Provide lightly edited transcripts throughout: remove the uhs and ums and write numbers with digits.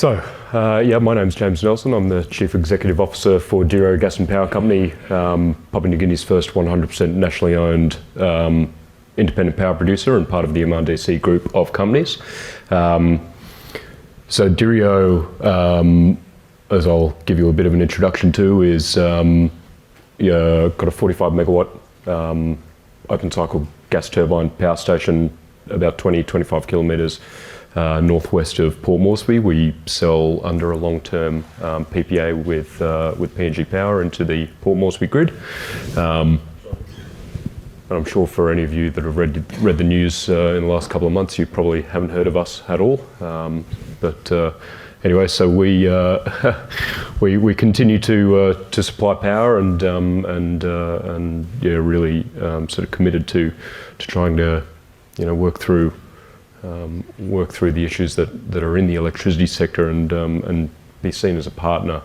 Yeah, my name's James Nelson. I'm the Chief Executive Officer for Dirio Gas and Power Company, Papua New Guinea's first 100% nationally owned independent power producer and part of the MRDC group of companies. Dirio, as I'll give you a bit of an introduction to, is got a 45 megawatt open cycle gas turbine power station about 20-25 kilometres northwest of Port Moresby. We sell under a long-term PPA with PNG Power into the Port Moresby grid. And I'm sure for any of you that have read the news in the last couple of months, you probably haven't heard of us at all. Anyway, so we continue to supply power and really sort of committed to trying to work through the issues that are in the electricity sector and be seen as a partner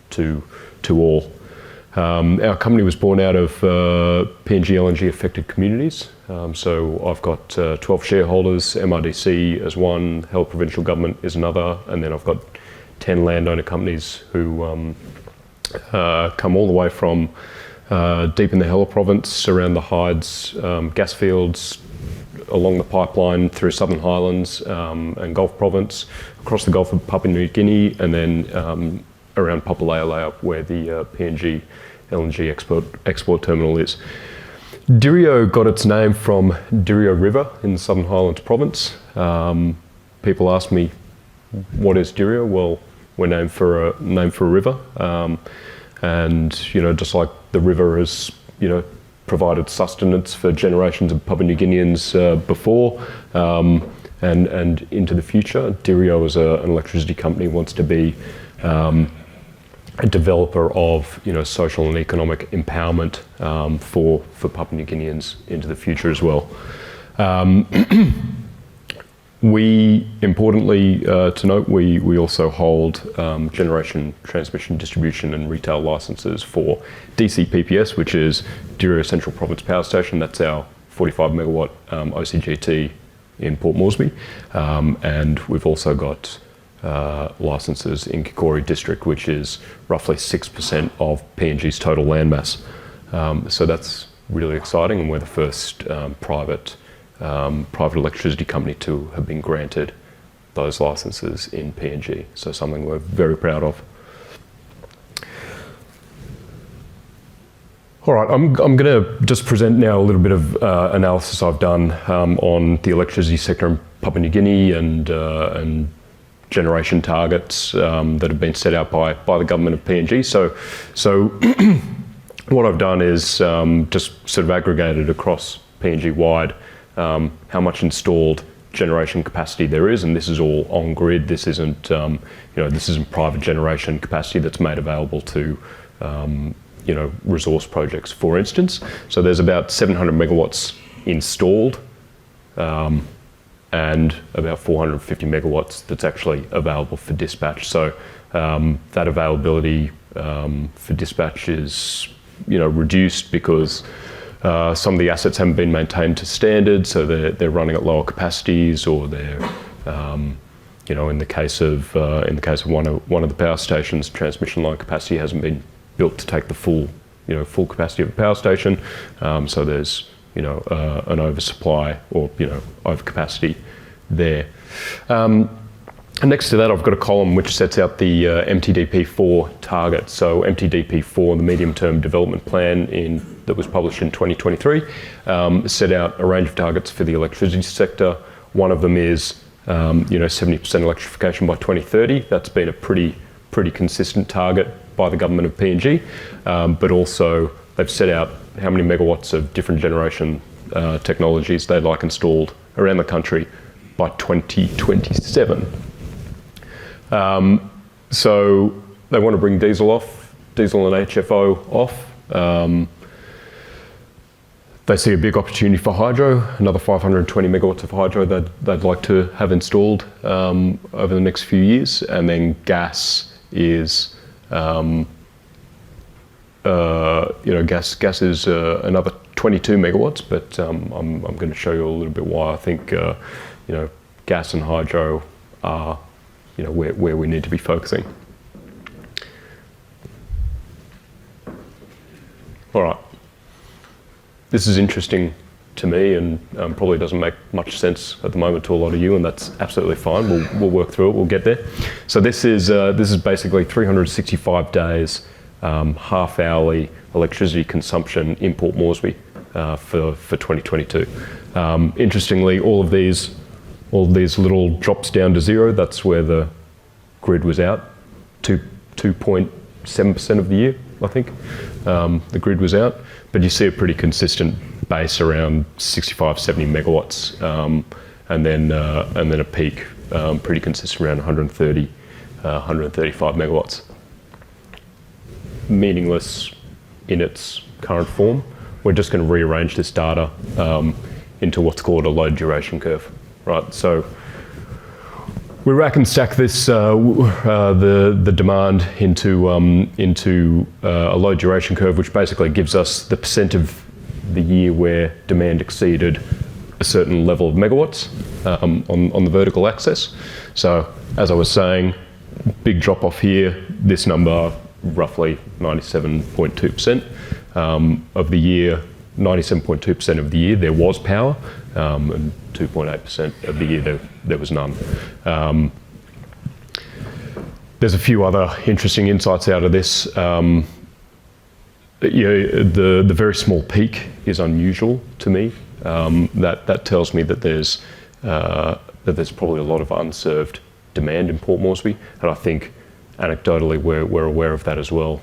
to all. Our company was born out of PNG LNG affected communities. So I've got 12 shareholders, MRDC as one, Health Provincial Government is another, and then I've got 10 landowner companies who come all the way from deep in the Hela province, around the Hides gas fields, along the pipeline through Southern Highlands and Gulf Province, across the Gulf of Papua New Guinea, and then around Papua where the PNG LNG export terminal is. Dirio got its name from Dirio River in the Southern Highlands province. People ask me, what is Dirio? Well, we're named for a river, and just like the river has provided sustenance for generations of Papua New Guineans before and into the future. Dirio as an electricity company wants to be a developer of social and economic empowerment for Papua New Guineans into the future as well. We, importantly to note, we also hold generation, transmission, distribution and retail licenses for DC PPS, which is Dirio Central Province Power Station. That's our 45 megawatt OCGT in Port Moresby. And we've also got licenses in Cockle district, which is roughly 6% of PNG's total landmass. So that's really exciting, and we're the first private electricity company to have been granted those licenses in PNG. So something we're very proud of. All right, I'm going to just present now a little bit of analysis I've done on the electricity sector in Papua New Guinea and generation targets that have been set out by the government of PNG. So what I've done is just sort of aggregated across PNG wide how much installed generation capacity there is, and this is all on grid. This isn't this isn't private generation capacity that's made available to resource projects, for instance. So there's about 700 megawatts installed, and about 450 megawatts that's actually available for dispatch. So that availability for dispatch is reduced because some of the assets haven't been maintained to standard, so they're running at lower capacities, or they're in the case of one of the power stations, transmission line capacity hasn't been built to take the full capacity of a power station. So there's an oversupply or overcapacity there. And next to that, I've got a column which sets out the MTDP4 target. So MTDP4, the medium-term development plan that was published in 2023, set out a range of targets for the electricity sector. One of them is 70% electrification by 2030. That's been a pretty consistent target by the government of PNG, but also they've set out how many megawatts of different generation technologies they'd like installed around the country by 2027. So they want to bring diesel and HFO off. They see a big opportunity for hydro, another 520 megawatts of hydro they'd like to have installed over the next few years. And then gas is, gas is another 22 megawatts, but I'm going to show you a little bit why I think gas and hydro are where we need to be focusing. All right, this is interesting to me, and probably doesn't make much sense at the moment to a lot of you, and that's absolutely fine. We'll work through it. We'll get there. So this is basically 365 days, half-hourly electricity consumption in Port Moresby for 2022. Interestingly, all of these little drops down to zero. That's where the grid was out. 2.7% of the year, I think, the grid was out. But you see a pretty consistent base around 65, 70 megawatts, and then a peak pretty consistent around 130, 135 megawatts. Meaningless in its current form. We're just going to rearrange this data into what's called a load duration curve, right? So we rack and stack this the demand into a load duration curve, which basically gives us the percent of the year where demand exceeded a certain level of megawatts on the vertical axis. So as I was saying, big drop off here. This number roughly 97.2% of the year. 97.2% of the year there was power, and 2.8% of the year there was none. There's a few other interesting insights out of this. The very small peak is unusual to me. That tells me that there's probably a lot of unserved demand in Port Moresby, and I think anecdotally we're aware of that as well.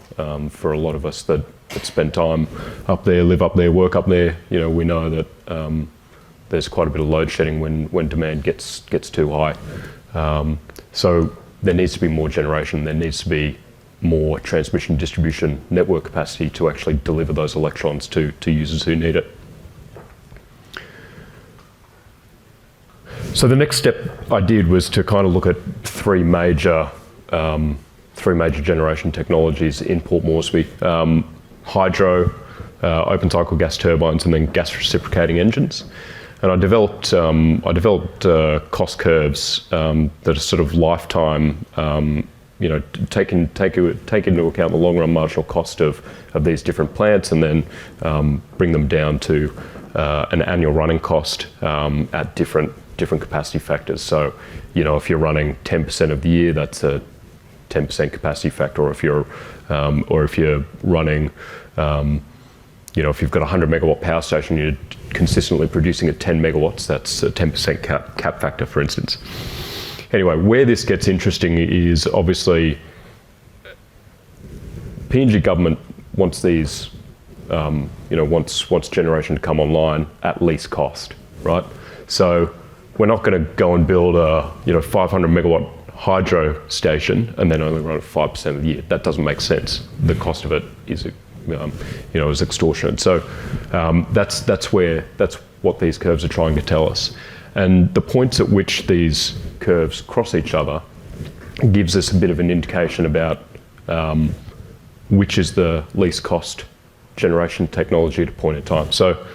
For a lot of us that spend time up there, live up there, work up there, we know that there's quite a bit of load shedding when demand gets too high. So there needs to be more generation. There needs to be more transmission distribution network capacity to actually deliver those electrons to users who need it. So the next step I did was to kind of look at three major generation technologies in Port Moresby: hydro, open cycle gas turbines, and then gas reciprocating engines. And I developed cost curves that are sort of lifetime. Take into account the long run marginal cost of these different plants, and then bring them down to an annual running cost at different capacity factors. So, if you're running 10% of the year, that's a 10% capacity factor. Or if you're running, if you've got a 100 megawatt power station, you're consistently producing at 10 megawatts. That's a 10% cap factor, for instance. Anyway, where this gets interesting is obviously PNG government wants these, wants generation to come online at least cost, right? So we're not going to go and build a 500 megawatt hydro station and then only run it 5% of the year. That doesn't make sense. The cost of it is, is extortionate. So that's what these curves are trying to tell us. And the points at which these curves cross each other gives us a bit of an indication about which is the least cost generation technology at a point in time. So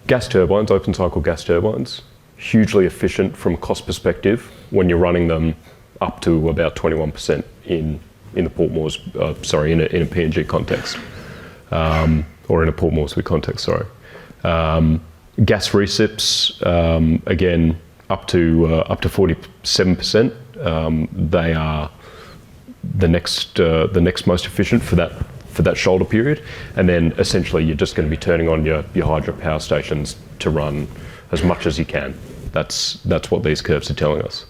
gas turbines, open cycle gas turbines, hugely efficient from a cost perspective when you're running them up to about 21% in the Port Moresby, in a PNG context, or in a Port Moresby context, sorry. Gas recips, again, up to 47%. They are the next most efficient for that shoulder period, and then essentially you're just going to be turning on your hydro power stations to run as much as you can. That's what these curves are telling us.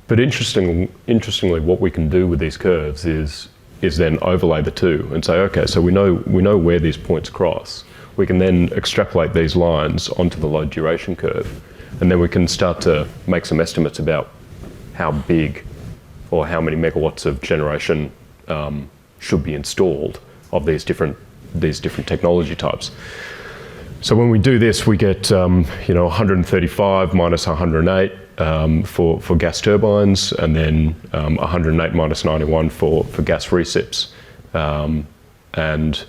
But interestingly, what we can do with these curves is then overlay the two and say, okay, so we know where these points cross. We can then extrapolate these lines onto the load duration curve, and then we can start to make some estimates about how big or how many megawatts of generation should be installed of these different technology types. So when we do this, we get 135 minus 108 for gas turbines, and then 108 minus 91 for gas recips. And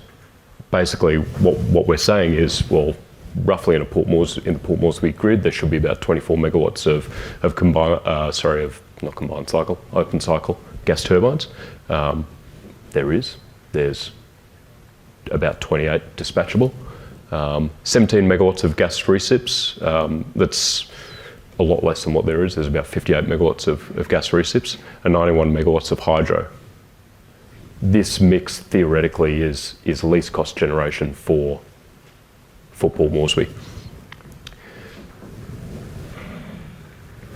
basically what we're saying is, well, roughly in the Port Moresby grid, there should be about 24 megawatts of open cycle gas turbines. There's about 28 dispatchable. 17 megawatts of gas recips. That's a lot less than what there is. There's about 58 megawatts of gas recips and 91 megawatts of hydro. This mix theoretically is least cost generation for Port Moresby.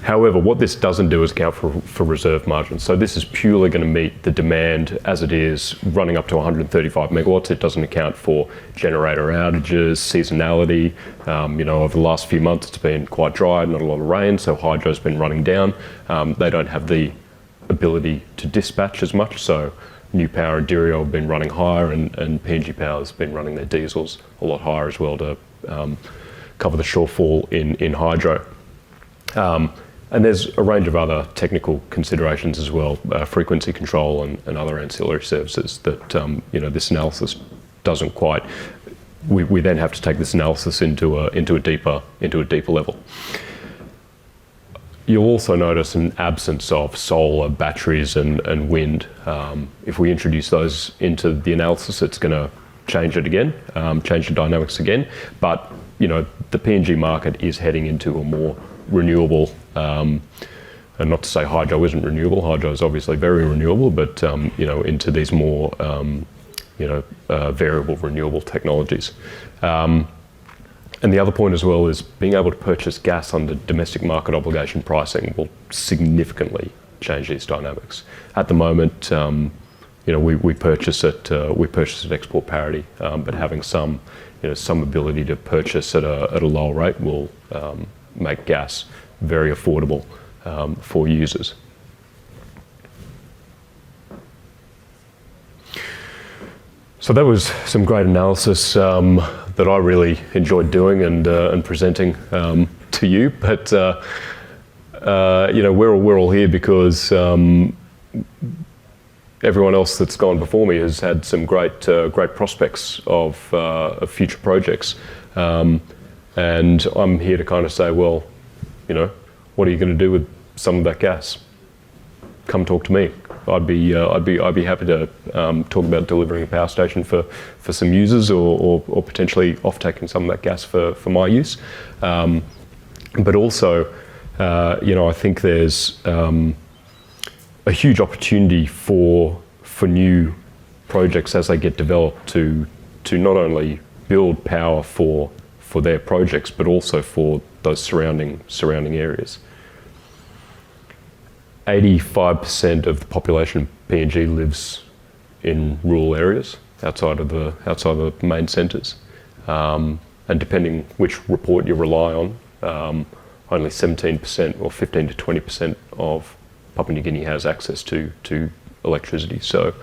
However, what this doesn't do is account for reserve margins. So this is purely going to meet the demand as it is, running up to 135 megawatts. It doesn't account for generator outages, seasonality. Over the last few months, it's been quite dry, not a lot of rain, so hydro's been running down. They don't have the ability to dispatch as much, so New Power and Dirio have been running higher, and PNG Power's been running their diesels a lot higher as well to cover the shortfall in hydro. And there's a range of other technical considerations as well, frequency control and other ancillary services that this analysis doesn't quite. We then have to take this analysis into a deeper level. You'll also notice an absence of solar, batteries, and wind. If we introduce those into the analysis, it's going to change it again, change the dynamics again. But the PNG market is heading into a more renewable, and not to say hydro isn't renewable. Hydro is obviously very renewable, but into these more variable renewable technologies. And the other point as well is being able to purchase gas under domestic market obligation pricing will significantly change these dynamics. At the moment, we purchase at export parity, but having some ability to purchase at a lower rate will make gas very affordable for users. So that was some great analysis that I really enjoyed doing and presenting to you. But we're all here because everyone else that's gone before me has had some great prospects of future projects, and I'm here to kind of say, well, what are you going to do with some of that gas? Come talk to me. I'd be happy to talk about delivering a power station for some users, or potentially off-taking some of that gas for my use. But also, I think there's a huge opportunity for new projects as they get developed to not only build power for their projects, but also for those surrounding areas. 85% of the population of PNG lives in rural areas outside of the main centres, and depending which report you rely on, only 17% or 15 to 20% of Papua New Guinea has access to electricity. So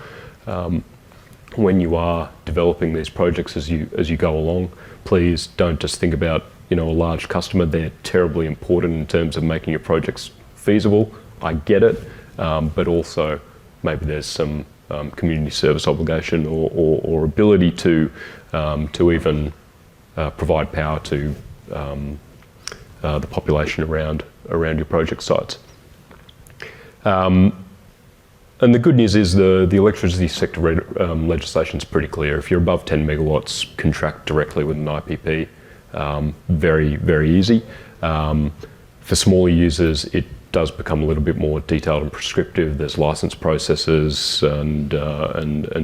when you are developing these projects as you go along, please don't just think about a large customer. They're terribly important in terms of making your projects feasible. I get it, but also maybe there's some community service obligation or ability to even provide power to the population around your project sites. And the good news is the electricity sector legislation is pretty clear. If you're above 10 megawatts, contract directly with an IPP. Very, very easy. For smaller users, it does become a little bit more detailed and prescriptive. There's license processes and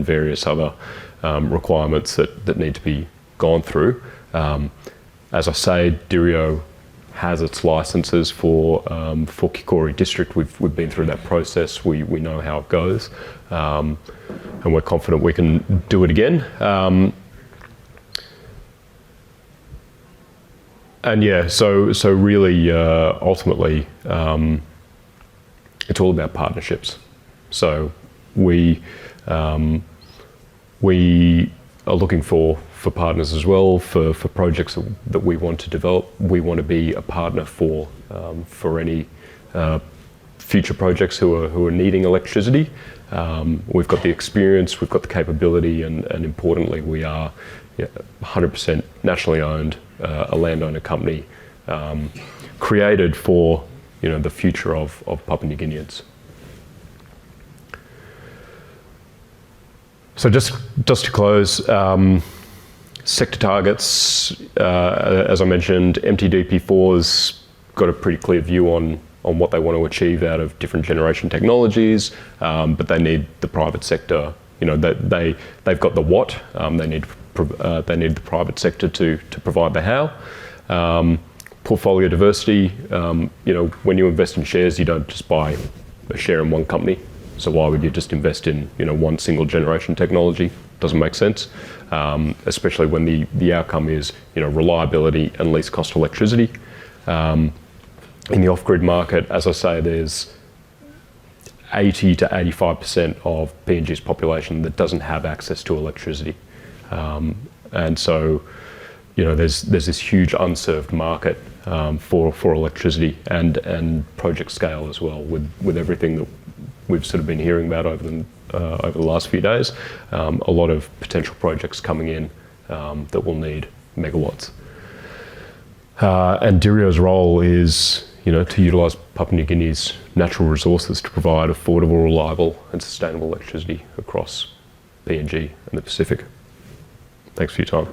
various other requirements that need to be gone through. As I say, Dirio has its licenses for Kikori district. We've been through that process. We know how it goes, and we're confident we can do it again. And yeah, so really, ultimately, it's all about partnerships. So we are looking for partners as well for projects that we want to develop. We want to be a partner for any future projects who are needing electricity. We've got the experience, we've got the capability, and importantly, we are 100% nationally owned, a landowner company created for the future of Papua New Guineans. So just to close, sector targets, as I mentioned, MTDP4's got a pretty clear view on what they want to achieve out of different generation technologies, but they need the private sector. They've got the what. They need the private sector to provide the how. Portfolio diversity. When you invest in shares, you don't just buy a share in one company. So why would you just invest in one single generation technology? Doesn't make sense, especially when the outcome is reliability and least cost electricity. In the off-grid market, as I say, there's 80 to 85% of PNG's population that doesn't have access to electricity, and so there's this huge unserved market for electricity and project scale as well, with everything that we've sort of been hearing about over the last few days. A lot of potential projects coming in that will need megawatts. And Dirio's role is, to utilise Papua New Guinea's natural resources to provide affordable, reliable and sustainable electricity across PNG and the Pacific. Thanks for your time.